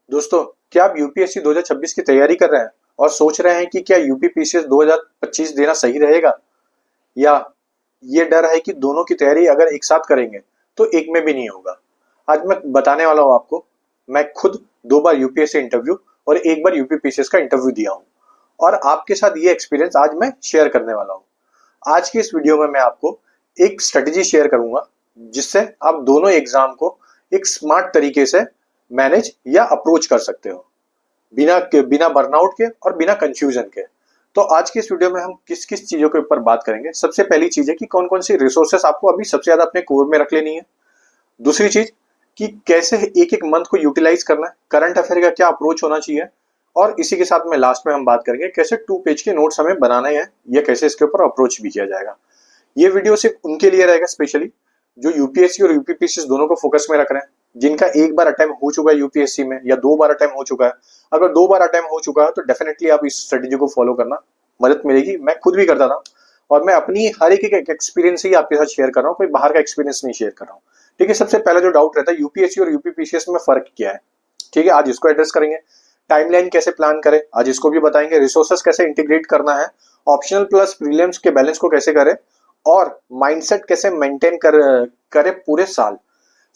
दोस्तों, क्या आप यूपीएससी 2026 की तैयारी कर रहे हैं और सोच रहे हैं कि क्या यूपीपीसीएस 2025 देना सही रहेगा, या ये डर है कि दोनों की तैयारी अगर एक साथ करेंगे तो एक में भी नहीं होगा। आज मैं बताने वाला हूँ आपको। मैं खुद 2 बार यूपीएससी इंटरव्यू और 1 बार यूपीपीसीएस का इंटरव्यू दिया हूँ, और आपके साथ ये एक्सपीरियंस आज मैं शेयर करने वाला हूँ। आज की इस वीडियो में मैं आपको एक स्ट्रेटेजी शेयर करूंगा, जिससे आप दोनों एग्जाम को एक स्मार्ट तरीके से मैनेज या अप्रोच कर सकते हो, बिना बिना बर्नआउट के और बिना कंफ्यूजन के। तो आज की इस वीडियो में हम किस किस चीजों के ऊपर बात करेंगे। सबसे पहली चीज है कि कौन कौन सी रिसोर्सेस आपको अभी सबसे ज्यादा अपने कोर में रख लेनी है। दूसरी चीज कि कैसे एक एक मंथ को यूटिलाइज करना है, करंट अफेयर का क्या अप्रोच होना चाहिए, और इसी के साथ में लास्ट में हम बात करेंगे कैसे 2 पेज के नोट्स हमें बनाने हैं या कैसे इसके ऊपर अप्रोच भी किया जाएगा। ये वीडियो सिर्फ उनके लिए रहेगा स्पेशली जो यूपीएससी और यूपीपीसीएस दोनों को फोकस में रख रहे हैं, जिनका 1 बार अटेम्प्ट हो चुका है यूपीएससी में या 2 बार अटेम्प्ट हो चुका है। अगर 2 बार अटेम्प्ट हो चुका है तो डेफिनेटली आप इस स्ट्रेटेजी को फॉलो करना, मदद मिलेगी। मैं खुद भी करता था, और मैं अपनी हर एक एक्सपीरियंस ही आपके साथ शेयर कर रहा हूँ, कोई बाहर का एक्सपीरियंस नहीं शेयर कर रहा हूँ। ठीक है, सबसे पहला जो डाउट रहता है यूपीएससी और यूपीपीसीएस में फर्क क्या है, ठीक है, आज इसको एड्रेस करेंगे। टाइमलाइन कैसे प्लान करें, आज इसको भी बताएंगे। रिसोर्सेस कैसे इंटीग्रेट करना है, ऑप्शनल प्लस प्रीलिम्स के बैलेंस को कैसे करें, और माइंडसेट कैसे मेंटेन करे पूरे साल।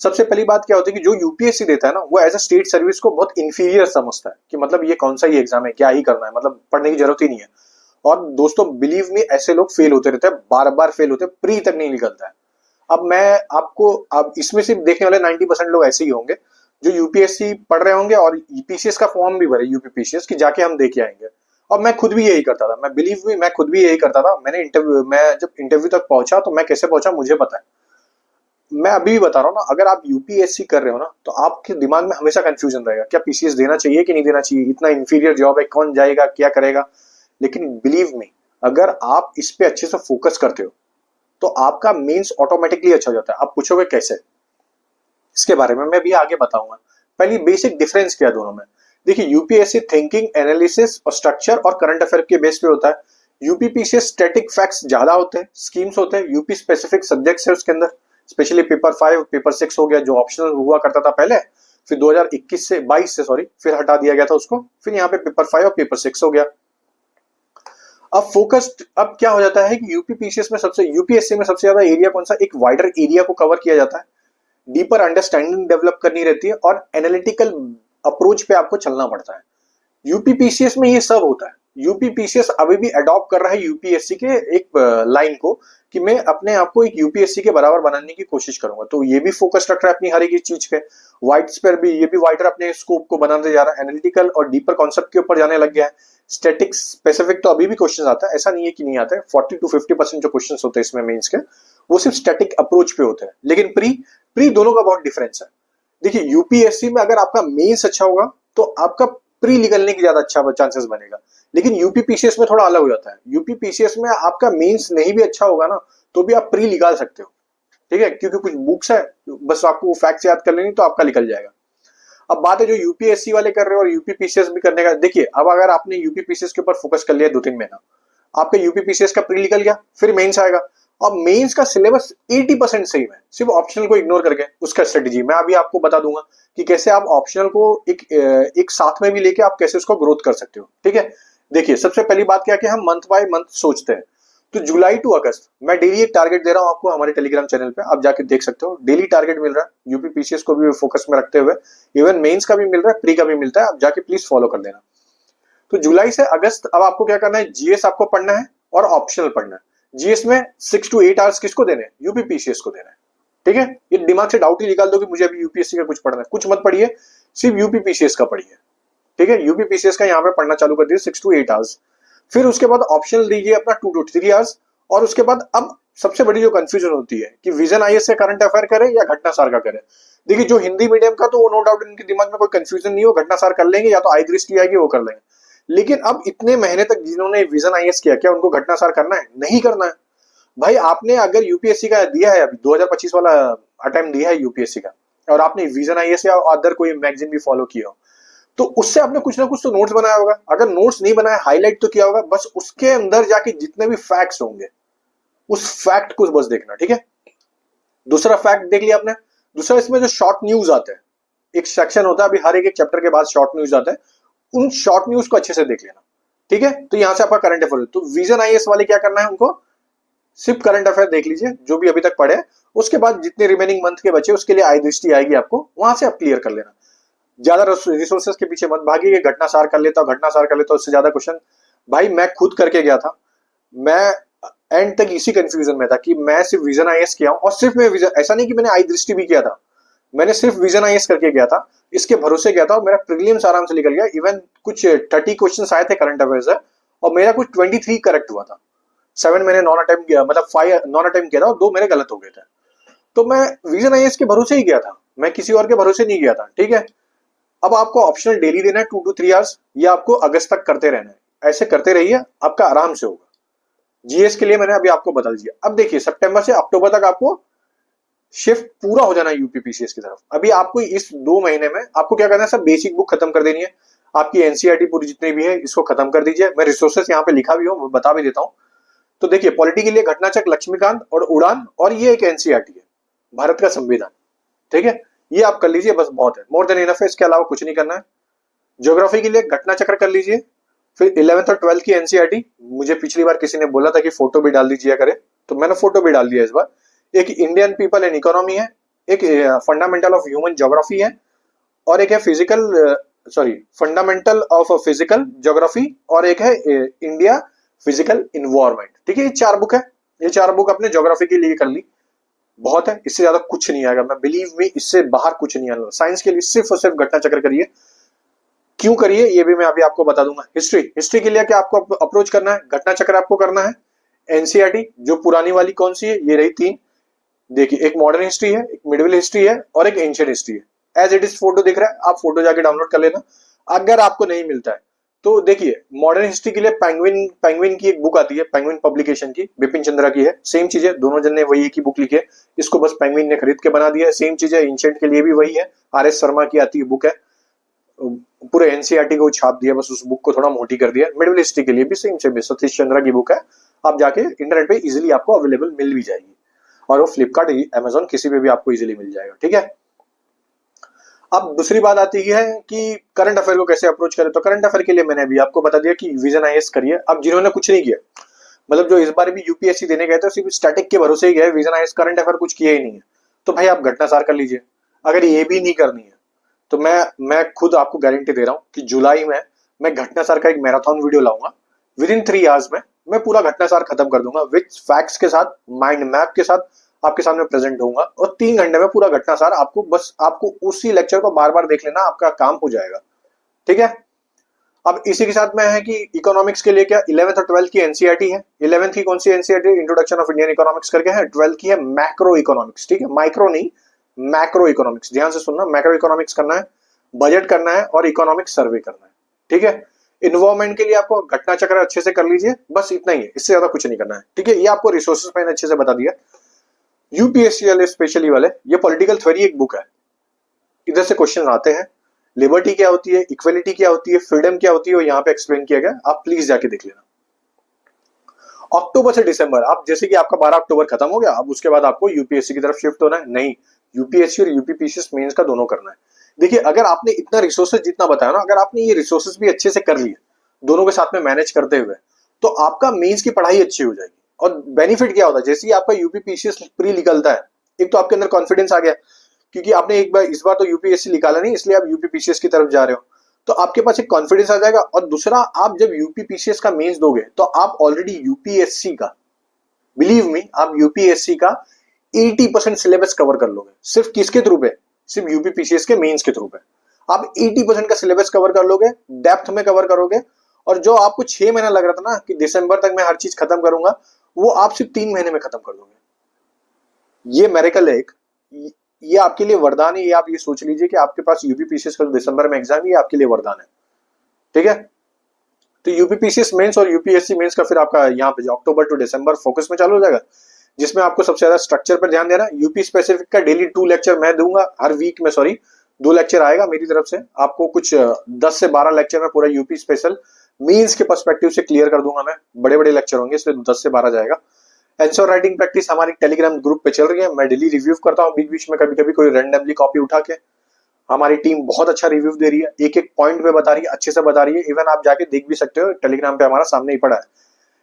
सबसे पहली बात क्या होती है कि जो यूपीएससी देता है ना, वो एज अ स्टेट सर्विस को बहुत इंफीरियर समझता है कि मतलब ये कौन सा ही एग्जाम है, क्या ही करना है, मतलब पढ़ने की जरूरत ही नहीं है। और दोस्तों बिलीव मी, ऐसे लोग फेल होते रहते हैं, बार बार फेल होते हैं, प्री तक नहीं निकलता है। अब मैं आपको, अब इसमें सिर्फ देखने वाले 90% लोग ऐसे ही होंगे जो यूपीएससी पढ़ रहे होंगे और पीसीएस का फॉर्म भी भरे, यूपीपीसीएस की जाके हम देके आएंगे। और मैं खुद भी यही करता था, मैं बिलीव मी, मैं खुद भी यही करता था। मैं जब इंटरव्यू तक पहुंचा तो मैं कैसे पहुंचा मुझे पता है। मैं अभी भी बता रहा हूँ ना, अगर आप यूपीएससी कर रहे हो ना तो आपके दिमाग में हमेशा कंफ्यूजन रहेगा, क्या पीसीएस देना चाहिए कि नहीं देना चाहिए, इतना इंफीरियर जॉब है, कौन जाएगा, क्या करेगा। लेकिन बिलीव मी, अगर आप इस पे अच्छे से फोकस करते हो तो आपका मेंस ऑटोमेटिकली अच्छा हो जाता है। आप पूछोगे कैसे, इसके बारे में मैं भी आगे बताऊंगा। पहली बेसिक डिफरेंस क्या है दोनों में। देखिए, यूपीएससी थिंकिंग, एनालिसिस और स्ट्रक्चर और करंट अफेयर के बेस पे होता है। यूपीपीसीएस स्टैटिक फैक्ट्स ज्यादा होते हैं, स्कीम्स होते हैं, यूपी स्पेसिफिक सब्जेक्ट्स है उसके अंदर। स्पेशली पेपर 5, पेपर 6 हो गया जो ऑप्शनल हुआ करता था पहले, फिर 2021 से 22 से सॉरी फिर हटा दिया गया था उसको, फिर यहाँ पे पेपर 5 और पेपर 6 हो गया। अब फोकस्ड, अब क्या हो जाता है कि यूपीपीसीएस में सबसे, यूपीएससी में सबसे ज्यादा एरिया कौन सा, एक वाइडर एरिया को कवर किया जाता है, डीपर अंडरस्टैंडिंग डेवलप करनी रहती है, और एनालिटिकल अप्रोच पे आपको चलना पड़ता है। यूपीपीसीएस में ये सब होता है। यूपीपीसीएस अभी भी अडॉप्ट कर रहा है यूपीएससी के एक लाइन को, कि मैं अपने आप को एक यूपीएससी के बराबर बनाने की कोशिश करूंगा। तो ये भी फोकस रख रहा है अपनी हर एक चीज पे। वाइड्स पर भी ये भी वाइडर अपने स्कोप को बनाते जा रहा है, एनालिटिकल और डीपर कॉन्सेप्ट के ऊपर जाने लग गया है। स्टैटिक स्पेसिफिक तो अभी भी क्वेश्चन आता है, ऐसा नहीं है कि नहीं आता है। 40 to 50% जो क्वेश्चन होते हैं इसमें मेंस के, वो सिर्फ स्टैटिक अप्रोच पे होते हैं। लेकिन प्री प्री दोनों का बहुत डिफरेंस है। देखिए, यूपीएससी में अगर आपका मेंस अच्छा होगा तो आपका प्री निकलने की ज्यादा अच्छा चांसेस बनेगा। लेकिन यूपीपीसीएस में थोड़ा अलग हो जाता है। यूपीपीसीएस में आपका मेंस नहीं भी अच्छा होगा ना, तो भी आप प्री निकाल सकते हो। ठीक है, क्योंकि कुछ बुक्स है, बस आपको फैक्ट्स याद कर लेनी तो आपका निकल जाएगा। अब बात है जो यूपीएससी वाले कर रहे हो और यूपीपीसीएस भी करने का। देखिए, अब अगर आपने यूपीपीसीएस के ऊपर फोकस कर लिया 2-3 महीना, आपका यूपीपीसीएस का प्री निकल गया, फिर मेंस आएगा। अब मेंस का सिलेबस 80% सही है, सिर्फ ऑप्शनल को इग्नोर करके। उसका स्ट्रेटेजी मैं अभी आपको बता दूंगा कि कैसे आप ऑप्शनल को एक साथ में भी लेके आप कैसे उसको ग्रोथ कर सकते हो। ठीक है, देखिए, सबसे पहली बात क्या है कि हम मंथ बाय मंथ सोचते हैं। तो जुलाई टू अगस्त मैं डेली एक टारगेट दे रहा हूं आपको, हमारे टेलीग्राम चैनल पे आप जाके देख सकते हो। डेली टारगेट मिल रहा है यूपीपीसीएस को भी फोकस में रखते हुए, इवन मेंस का भी मिल रहा है, प्री का भी मिलता है। आप जाके प्लीज फॉलो कर लेना। तो जुलाई से अगस्त अब आपको क्या करना है, जीएस आपको पढ़ना है और ऑप्शनल पढ़ना है। जीएस में 6 to 8 आवर्स किसको देने हैं, यूपीपीसीएस को देना है। ठीक है, ये दिमाग से डाउट ही निकाल दो कि मुझे अभी यूपीएससी का कुछ पढ़ना है, कुछ मत पढ़िए, सिर्फ यूपीपीसीएस का पढ़िए। ठीक है, यूपीपीसीएस का यहाँ पे पढ़ना चालू कर दीजिए 6 to 8 आवर्स। फिर उसके बाद ऑप्शनल दीजिए अपना 2 to 3 आवर्स। और उसके बाद अब सबसे बड़ी जो कंफ्यूजन होती है कि विजन आईएएस से करंट अफेयर करे या घटनासार का करे। देखिए, जो हिंदी मीडियम का तो नो डाउट इनके दिमाग में कोई कंफ्यूजन नहीं हो, घटनासार कर लेंगे या तो आई दृष्टि आएगी वो कर लेंगे। लेकिन अब इतने महीने तक जिन्होंने विजन आईएएस किया, क्या उनको घटनासार करना है? नहीं करना है। भाई, आपने अगर यूपीएससी का दिया है, अभी 2025 वाला अटेम्प्ट दिया है यूपीएससी का, और आपने विजन आईएएस या अदर कोई मैगजीन भी फॉलो किया हो, तो उससे आपने कुछ ना कुछ तो नोट्स बनाया होगा। अगर नोट्स नहीं बनाया, हाईलाइट तो किया होगा। बस उसके अंदर जाके जितने भी फैक्ट्स होंगे, उस फैक्ट को बस देखना। ठीक है, दूसरा फैक्ट देख लिया आपने। दूसरा, इसमें जो शॉर्ट न्यूज आते हैं, एक सेक्शन होता है, अभी हर एक चैप्टर के बाद शॉर्ट न्यूज आता है, उन शॉर्ट न्यूज को अच्छे से देख लेना, ठीक है। तो यहाँ से आपका करंट अफेयर, तो विजन आईएएस वाले क्या करना है, उनको सिर्फ करंट अफेयर देख लीजिए जो भी अभी तक पढ़े, उसके बाद जितने रिमेनिंग मंथ के बचे उसके लिए आई दृष्टि आएगी आपको, वहां से आप क्लियर कर लेना। ज्यादा रिसोर्सेज के पीछे मत भागिए, घटनासार कर लेता हूँ, घटनासार कर लेता हूँ, उससे ज्यादा क्वेश्चन भाई मैं खुद करके गया था। मैं एंड तक इसी कंफ्यूजन में था कि मैं सिर्फ विजन आईएएस किया हूँ, और सिर्फ मैं विजन, ऐसा नहीं कि मैंने आई दृष्टि भी किया था, मैंने सिर्फ विजन आईएएस करके गया था, इसके भरोसे गया था, और मेरा प्रीलिम्स आराम से निकल गया। इवन कुछ 30 क्वेश्चन आए थे करंट अफेयर से, और मेरा कुछ 23 करेक्ट हुआ था। 7 मैंने नॉन अटेम्प्ट किया, मतलब 5 नॉन अटेम्प्ट किया था और 2 मेरे गलत हो गए थे। तो मैं विजन आईएएस के भरोसे ही गया था, मैं किसी और के भरोसे नहीं गया था, ठीक है। अब आपको ऑप्शनल डेली देना है 2 to 3 आवर्स, ये आपको अगस्त तक करते रहना है, ऐसे करते रहिए, आपका आराम से होगा। जीएस के लिए मैंने अभी आपको बता दिया। अब देखिए सितंबर से अक्टूबर तक आपको शिफ्ट पूरा हो जाना है यूपीपीसीएस की तरफ। अभी आपको इस 2 महीने में आपको क्या करना है, सब बेसिक बुक खत्म कर देनी है, आपकी एनसीईआरटी पूरी जितनी भी है इसको खत्म कर दीजिए। मैं रिसोर्सेस यहाँ पे लिखा भी हूँ, बता भी देता हूँ। तो देखिए पॉलिटी के लिए घटनाचक, लक्ष्मीकांत और उड़ान, और ये एक एनसीईआरटी है, भारत का संविधान, ठीक है। ये आप कर लीजिए, बस बहुत है, मोर देन इनफ है, इसके अलावा कुछ नहीं करना है। ज्योग्राफी के लिए घटना चक्र कर लीजिए। फिर 11th और 12th की एनसीईआरटी, मुझे पिछली बार किसी ने बोला था कि फोटो भी डाल दीजिए करे, तो मैंने फोटो भी डाल दिया इस बार। एक इंडियन पीपल एंड इकोनॉमी है, एक फंडामेंटल ऑफ ह्यूमन ज्योग्राफी है, और एक है फंडामेंटल ऑफ फिजिकल ज्योग्राफी, और एक है इंडिया फिजिकल इन्वायरमेंट, ठीक है। ये 4 बुक है, ये 4 बुक अपने ज्योग्राफी के लिए कर ली, बहुत है, इससे ज्यादा कुछ नहीं आएगा, मैं बिलीव में इससे बाहर कुछ नहीं आना। साइंस के लिए सिर्फ और सिर्फ घटना चक्र करिए, क्यों करिए ये भी मैं अभी आपको बता दूंगा। हिस्ट्री के लिए क्या आपको अप्रोच करना है, घटना चक्र आपको करना है। एनसीईआरटी जो पुरानी वाली कौन सी है, ये रही 3, देखिए एक मॉडर्न हिस्ट्री है, एक मिडिवल हिस्ट्री है, और एक एंशिएंट हिस्ट्री है। एज इट इज फोटो दिख रहा है, आप फोटो जाके डाउनलोड कर लेना। अगर आपको नहीं मिलता है तो देखिए मॉडर्न हिस्ट्री के लिए पेंगुइन की एक बुक आती है, पेंगुइन पब्लिकेशन की, बिपिन चंद्रा की है। सेम चीज है, दोनों जन ने वही एक ही बुक लिखी है, इसको बस पेंगुइन ने खरीद के बना दिया है। सेम चीज है एंशिएंट के लिए भी वही है, आर.एस. शर्मा की आती है बुक है, पूरे एनसीईआरटी को छाप दिया, बस उस बुक को थोड़ा मोटी कर दिया। मिडिल हिस्ट्री के लिए भी सेम सतीश चंद्रा की बुक है, आप जाके इंटरनेट पे इजीली आपको अवेलेबल मिल भी जाएगी, और वो फ्लिपकार्ट, अमेजोन किसी पे भी आपको इजीली मिल जाएगा, ठीक है। अब दूसरी बात आती है कि करंट अफेयर को कैसे अप्रोच करें। तो करंट अफेयर के लिए मैंने अभी आपको बता दिया कि विजन आईएएस करिए। अब जिन्होंने कुछ नहीं किया, मतलब जो इस बार भी यूपीएससी देने गए थे सिर्फ स्टैटिक के भरोसे ही गए, विजन आईएएस करंट अफेयर कुछ किया ही नहीं है, तो भाई आप घटनासार कर लीजिए। अगर ये भी नहीं करनी है तो मैं खुद आपको गारंटी दे रहा हूं कि जुलाई में मैं घटनासार का एक मैराथन वीडियो लाऊंगा। विद इन 3 आवर्स में मैं पूरा घटनासार खत्म कर दूंगा, विद फैक्ट्स के साथ, माइंड मैप के साथ आपके सामने प्रेजेंट होऊंगा, और 3 घंटे में पूरा घटनासार आपको, बस आपको उसी लेक्चर को बार बार देख लेना, आपका काम हो जाएगा, ठीक है। अब इसी के साथ में है कि इकोनॉमिक्स के लिए क्या, 11th और 12th की एनसीईआरटी है। 11th की कौन सी NCERT, introduction of Indian economics करके है। 12th की है मैक्रो इकोनॉमिक्स, ठीक है, माइक्रो नहीं, मैक्रो इकोनॉमिक्स, ध्यान से सुनना, मैक्रो इकोनॉमिक्स करना है, बजट करना है, और इकोनॉमिक सर्वे करना है, ठीक है। इन्वायरमेंट के लिए आपको घटना चक्र अच्छे से कर लीजिए, बस इतना ही है, इससे ज्यादा कुछ नहीं करना है, ठीक है। ये आपको रिसोर्सेज मैंने अच्छे से बता दिया। यूपीएससी वाले स्पेशली वाले, ये पॉलिटिकल थ्योरी एक बुक है, इधर से क्वेश्चन आते हैं, लिबर्टी क्या होती है, इक्वलिटी क्या होती है, फ्रीडम क्या होती है, वो यहाँ पे एक्सप्लेन किया गया, आप प्लीज जाके देख लेना। अक्टूबर से दिसंबर, आप जैसे कि आपका 12 अक्टूबर खत्म हो गया, अब उसके बाद आपको यूपीएससी की तरफ शिफ्ट होना है, नहीं, यूपीएससी और यूपीपीसीएस मेंस का दोनों करना है। देखिए अगर आपने इतना रिसोर्सेज जितना बताया ना, अगर आपने ये रिसोर्सेज भी अच्छे से कर लिए, दोनों के साथ में मैनेज करते हुए, तो आपका मेंस की पढ़ाई अच्छी हो जाएगी। और बेनिफिट क्या होता है, जैसे ही आपका यूपीपीसीएस प्री निकलता है, एक तो आपके अंदर कॉन्फिडेंस आ गया, क्योंकि आपने एक बार, इस बार तो यूपीएससी निकाला नहीं, इसलिए आप यूपीपीसीएस की तरफ जा रहे हो, तो आपके पास एक कॉन्फिडेंस आ जाएगा। और दूसरा, आप जब यूपीपीसीएस का मेंस दोगे तो आप ऑलरेडी यूपीएससी का, बिलीव मी, आप यूपीएससी का 80% सिलेबस कवर कर लोगे। सिर्फ किसके थ्रू पे, सिर्फ यूपीपीसीएस के मेंस के थ्रू पे आप 80% का सिलेबस कवर कर लोगे, डेप्थ में कवर करोगे। और जो आपको 6 महीना लग रहा था ना कि दिसंबर तक मैं हर चीज खत्म करूंगा, वो आप सिर्फ 3 महीने में खत्म कर दोगे। ये मेरेकल है एक, ये आपके लिए वरदान है। ये आप ये सोच लीजिए कि आपके पास यूपीपीसीएस का दिसंबर में एग्जाम, ये आपके लिए वरदान है, ठीक है। तो यूपीपीसीएस मेंस और यूपीएससी मेंस का फिर आपका यहाँ पे अक्टूबर टू दिसंबर फोकस में चालू हो जाएगा, जिसमें आपको सबसे ज्यादा स्ट्रक्चर पर ध्यान देना है। यूपी स्पेसिफिक का डेली 2 लेक्चर मैं दूंगा, हर वीक में, सॉरी 2 लेक्चर आएगा मेरी तरफ से। आपको कुछ 10 से 12 लेक्चर में पूरा यूपी स्पेशल मीन्स के पर्सपेक्टिव से क्लियर कर दूंगा मैं, बड़े बड़े लेक्चर होंगे, इसलिए 10 से 12 जाएगा। आंसर राइटिंग प्रैक्टिस हमारी टेलीग्राम ग्रुप पे चल रही है, मैं डेली रिव्यू करता हूँ बीच बीच में, कभी कभी कोई रैंडमली कॉपी उठा के। हमारी टीम बहुत अच्छा रिव्यू दे रही है, एक एक पॉइंट पे बता रही है, अच्छे से बता रही है। इवन आप जाके देख भी सकते हो, टेलीग्राम पे हमारा सामने ही पड़ा है।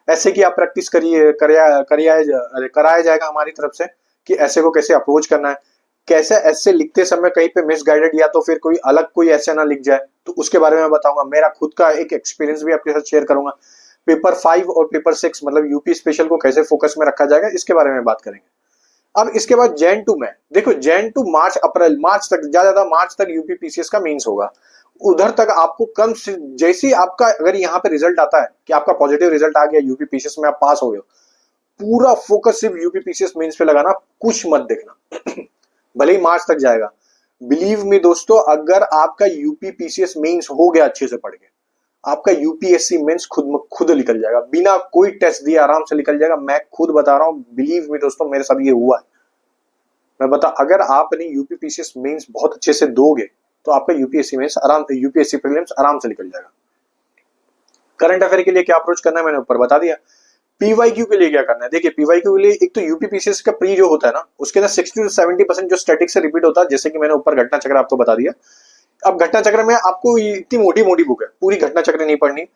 ऐसे कि आप प्रैक्टिस करिए, कराया जाएगा हमारी तरफ से कि ऐसे को कैसे अप्रोच करना है, कैसे ऐसे लिखते समय कहीं पे मिसगाइडेड या तो फिर कोई अलग कोई ऐसे ना लिख जाए, तो उसके बारे में बताऊंगा। मेरा खुद का एक एक्सपीरियंस भी आपके साथ शेयर करूंगा। पेपर 5 और पेपर 6 मतलब यूपी स्पेशल को कैसे फोकस में रखा जाएगा, इसके बारे में बात करेंगे। अब इसके बाद जैन टू में देखो, जैन टू मार्च अप्रैल मार्च तक, ज्यादा मार्च तक यूपी पीसीएस का मेंस होगा। उधर तक आपको कम से जैसे ही आपका अगर यहाँ पे रिजल्ट आता है कि आपका पॉजिटिव रिजल्ट आ गया, यूपी पीसीएस में आप पास हो गए, पूरा फोकस सिर्फ यूपी पीसीएस मेंस पे लगाना, कुछ मत देखना। भले ही मार्च तक जाएगा, बिलीव मी दोस्तों, अगर आपका यूपी पीसीएस मेंस हो गया अच्छे से पढ़ के, आपका यूपीएससी मेंस खुद निकल जाएगा, बिना कोई टेस्ट दिए आराम से निकल जाएगा। मैं खुद बता रहा हूँ, बिलीव मी दोस्तों, मेरे साथ ये हुआ है। मैं बता, अगर आपने यूपी पीसीएस मेंस बहुत अच्छे से दोगे तो आपका यूपीएससी मेंस यूपीएससी प्रीलिम्स आराम से निकल जाएगा। करंट अफेयर के लिए क्या अप्रोच करना है मैंने ऊपर बता दिया। पीवाईक्यू के लिए क्या करना है, देखिए पीवाईक्यू के लिए एक तो यूपी पीसीएस का प्री जो होता है ना, उसके अंदर 60 से 70% जो स्टैटिक से रिपीट होता है, जैसे कि मैंने ऊपर घटना चक्र आपको बता दिया। अब घटना चक्र में आपको इतनी मोटी मोटी बुक है, पूरी घटना चक्र नहीं पढ़नी।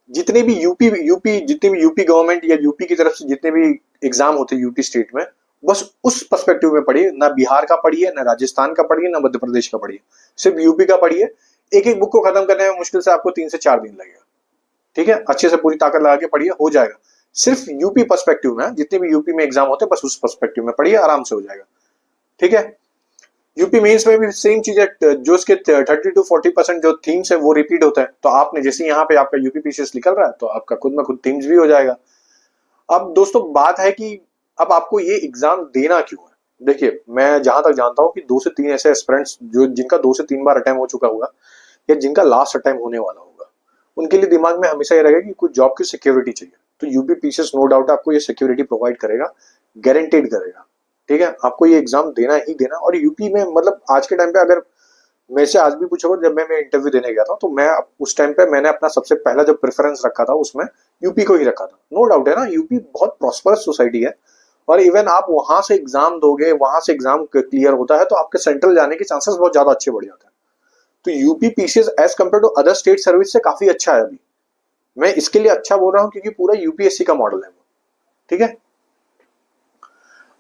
जितने भी यूपी गवर्नमेंट या यूपी की तरफ से जितने भी एग्जाम होते हैं यूपी स्टेट में, बस उस पर्सपेक्टिव में पढ़िए। ना बिहार का पढ़िए, ना राजस्थान का पढ़िए, ना मध्य प्रदेश का पढ़िए, सिर्फ यूपी का पढ़िए। एक एक बुक को खत्म करने में मुश्किल से आपको 3 से 4 दिन लगेगा। ठीक है, अच्छे से पूरी ताकत लगा के पढ़िए, हो जाएगा। सिर्फ यूपी पर्सपेक्टिव में, जितने भी यूपी में एग्जाम होते हैं बस उस पर्सपेक्टिव में पढ़िए, आराम से हो जाएगा। ठीक है, यूपी मेंस में भी सेम चीज है, जो उसके 30 to 40% जो थीम्स है वो रिपीट होता है। तो आपने जैसे यहाँ पे आपका यूपी पीसीएस निकल रहा है तो आपका खुद में खुद थीम्स भी हो जाएगा। अब दोस्तों बात है कि अब आपको ये एग्जाम देना क्यों है। देखिए, मैं जहां तक जानता हूँ कि 2 से 3 ऐसे एस्पिरेंट्स जो जिनका 2 से 3 बार अटेम्प्ट हो चुका होगा या जिनका लास्ट अटेम्प्ट होने वाला होगा, उनके लिए दिमाग में हमेशा ये रहेगा कि कुछ जॉब की सिक्योरिटी चाहिए। तो यूपी पीसीएस नो डाउट आपको ये सिक्योरिटी प्रोवाइड करेगा, गारंटेड करेगा। ठीक है, आपको ये एग्जाम देना ही देना। और यूपी में मतलब आज के टाइम पे अगर मेरे से आज भी पूछोगे, जब मैं इंटरव्यू देने गया था तो मैं उस टाइम पे मैंने अपना सबसे पहला जो प्रेफरेंस रखा था उसमें यूपी को ही रखा था। नो डाउट है ना, यूपी बहुत प्रॉस्परस सोसाइटी है, और इवन आप वहां से एग्जाम दोगे, वहां से एग्जाम क्लियर होता है तो आपके सेंट्रल जाने के चांसेस बहुत ज्यादा अच्छे बढ़ जाते हैं। तो UP PCS as compare to other state service से काफी अच्छा है। अभी मैं इसके लिए अच्छा बोल रहा हूँ क्योंकि पूरा यूपीएससी का मॉडल है वो। ठीक है,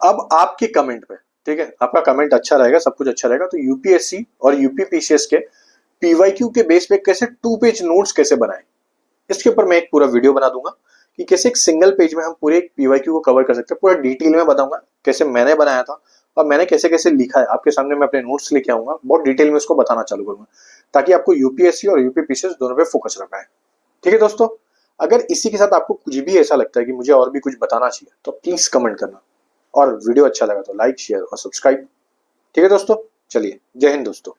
अब आपके कमेंट पे, ठीक है, आपका कमेंट अच्छा रहेगा, सब कुछ अच्छा रहेगा, तो यूपीएससी और यूपी पीसीएस के पीवाईक्यू के बेस पे कैसे 2 पेज नोट्स कैसे बनाएं, इसके ऊपर मैं एक पूरा वीडियो बना दूंगा कि कैसे एक सिंगल पेज में हम पूरे एक पीवाईक्यू को कवर कर सकते हैं। पूरा डिटेल में बताऊंगा कैसे मैंने बनाया था और मैंने कैसे कैसे लिखा है। आपके सामने मैं अपने नोट्स लेके आऊंगा, बहुत डिटेल में उसको बताना चालू करूंगा ताकि आपको यूपीएससी और यूपी पीसीएस दोनों पे फोकस रखना है। ठीक है दोस्तों, अगर इसी के साथ आपको कुछ भी ऐसा लगता है कि मुझे और भी कुछ बताना चाहिए तो प्लीज कमेंट करना, और वीडियो अच्छा लगा तो लाइक शेयर और सब्सक्राइब। ठीक है दोस्तों, चलिए, जय हिंद दोस्तों।